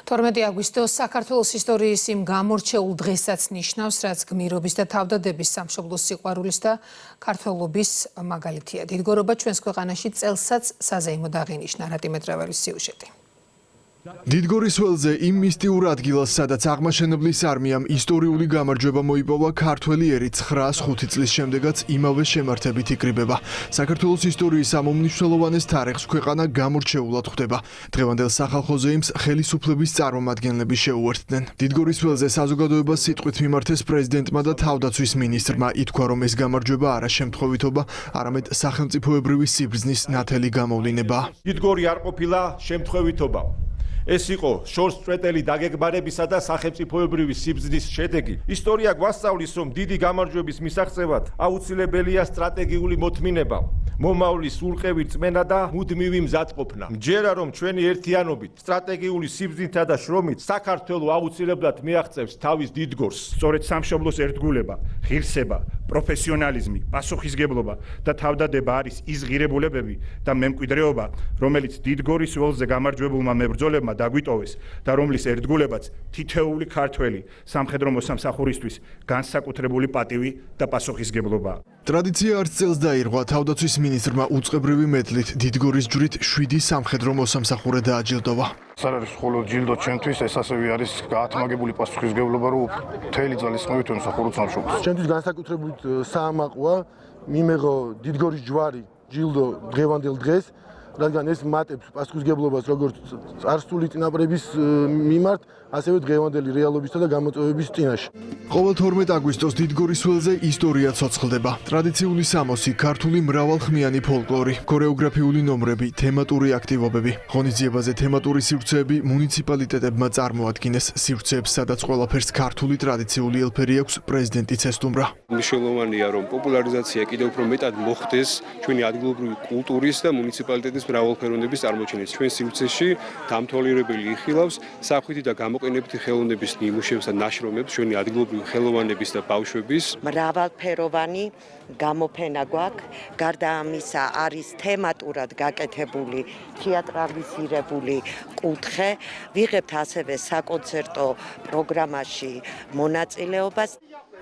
12 აგვისტოს საქართველოს ისტორიის იმ გამორჩეულ დღესაც ნიშნავს, რაც გმირობის და თავდადების სამშობლოს სიყვარულის და ქართველობის მაგალითია. დიდგორობა ჩვენს ქვეყანაში წელსაც საზეიმოდ აღინიშნა. რატიმეტრაველის სიუჟეტი. დიდგორის ველზე იმ მისტიურ ადგილას, სადაც აღმაშენებლის არმიამ ისტორიული გამარჯვება მოიპოვა, ქართველი ერი 905 წლის შემდეგაც იმავე შემართებით იკრიბება. საქართველოს ისტორიის ამ უმნიშვნელოვანეს თარიღს ქვეყანა გამორჩეულად ხვდება. დღევანდელ სახალხო ზეიმს ხელისუფლების წარმომადგენლები შეუერთდნენ. დიდგორის ველზე საზოგადოებას სიტყვით მიმართეს პრეზიდენტმა და თავდაცვის მინისტრმა. ითქვა, რომ ეს გამარჯვება არა შემთხვევითობა, არამედ სახელმწიფოებრივი სიბრძნის ნათელი გამოვლინებაა. დიდგორი არ ყოფილა შემთხვევითობა. ეს იყო შორსწვეტელი დაგეგმარებისა და სახელმწიფოებრივი სიბრძნის შედეგი. ისტორია გვასწავლის, რომ დიდი გამარჯვების მისაღწევად აუცილებელია სტრატეგიული მოთმინება, მომავლის ურყევი რწმენა და მუდმივი მზადყოფნა. მჯერა, რომ ჩვენი ერთიანობით, სტრატეგიული სიბრძნითა და შრომით საქართველო აუცილებლად მიაღწევს თავის დიდგორს. სწორედ სამშობლოს ერთგულება, ღირსება, პროფესიონალიზმი, პასუხისგებლობა და თავდადება არის ის ღირებულებები და მემკვიდრეობა, რომელიც დიდგორის ველზე გამარჯვებულმა მებრძოლებმა დაგვიტოვეს და რომლის ერთგულებაც თითოეული ქართველი სამხედრო მოსამსახურისთვის განსაკუთრებული პატივი და პასუხისგებლობაა. ტრადიცია არც წელს დაირღვა. თავდაცვის მინისტრმა უწყებრივი მედლით დიდგორის ჯვრით 7 სამხედრო მოსამსახურე დააჯილდოვა. ეს არ არის მხოლოდ ჯილდო ჩემთვის, ეს ასევე არის გაათმაგებული პასუხისგებლობა, რომ მთელი ძალისხმევით ვემსახურებ სამშობლოს. ჩემთვის განსაკუთრებით საამაყოა მიმეღო დიდგორის ჯვარი ჯილდო დღევანდელ დღეს, რადგან ეს მატებს პასუხისგებლობას როგორც წარსული წინაპრების მიმართ, ასევე დღევანდელი რეალობისა და გამოწვევების წინაშე. ყოველ 12 აგვისტოს დიდგორის ველზე ისტორია ცოცხლდება. ტრადიციული სამოსი, ქართული მრავალხმიანი ფოლკლორი, ქორეოგრაფიული ნომრები, თემატური აქტივობები. ღონისძიებაზე თემატური სივრცეები მუნიციპალიტეტებმა წარმოადგინეს. სივრცეებს, სადაც ყველაფერს ქართული ტრადიციული ელფერი აქვს, პრეზიდენტიც ესტუმრა. მნიშვნელოვანია, რომ პოპულარიზაცია კიდევ უფრო მეტად მოხდეს ჩვენი ადგილობრივი კულტურის და მუნიციპალიტეტის მრავალფეროვნების წარმოჩენით. ჩვენ სივრცეში დამთვალიერებელი იხილავს სახვითი და გამოყენებითი ხელოვნების ნიმუშებს და ნაშრომებს ჩვენი ადგილობრივი ხელოვანების და ბავშვების. მრავალფეროვანი გამოფენა გვაქვს. გარდა ამისა არის თემატურად გაკეთებული თეატრალიზირებული კუთხე. ვიღებთ ასევე საკონცერტო პროგრამაში მონაწილეობას.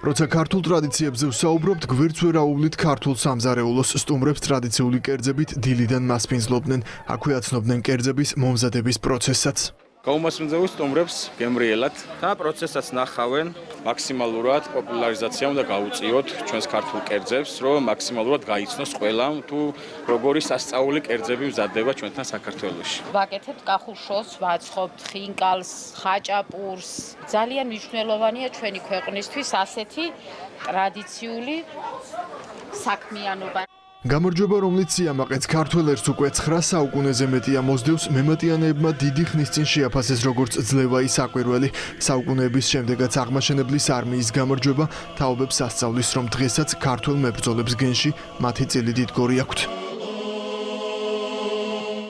როცა ქართულ ტრადიციებზე ვსაუბრობთ, გვერდს ვერ აუვლით ქართულ სამზარეულოს. სტუმრებს ტრადიციული კერძებით დილიდან მასპინძლობდნენ. აქვე აცნობდნენ კერძების მომზადების პროცესსაც. გაუმასპინძლებენ სტუმრებს გემრიელად და პროცესსაც ნახავენ. მაქსიმალურად პოპულარიზაცია უნდა გაუწიოთ ჩვენს ქართულ კერძებს, რომ მაქსიმალურად გაიცნოს ყველამ თუ როგორი სასწაული კერძები მზადდება ჩვენთან საქართველოში. ვაკეთებთ კახუშოს, ვაცხობთ ხინკალს, ხაჭაპურს. ძალიან მნიშვნელოვანია ჩვენი ქვეყნისთვის ასეთი ტრადიციული საქმიანობა. გამარჯვება, რომლიც სიამაყეც ქართველ ერს უკვე 9 საუკუნეზე მეტი ამოსდევს, მემატიანეებმა დიდი ხნის წინ შეაფასეს როგორც ძლევაი საკვირველი. საუკუნეების შემდეგაც აღმაშენებლის არმიის გამარჯვება თაობებს ასწავლის, რომ დღესაც ქართველ მებრძოლებს გენში მათი წილი დიდგორი აქვთ.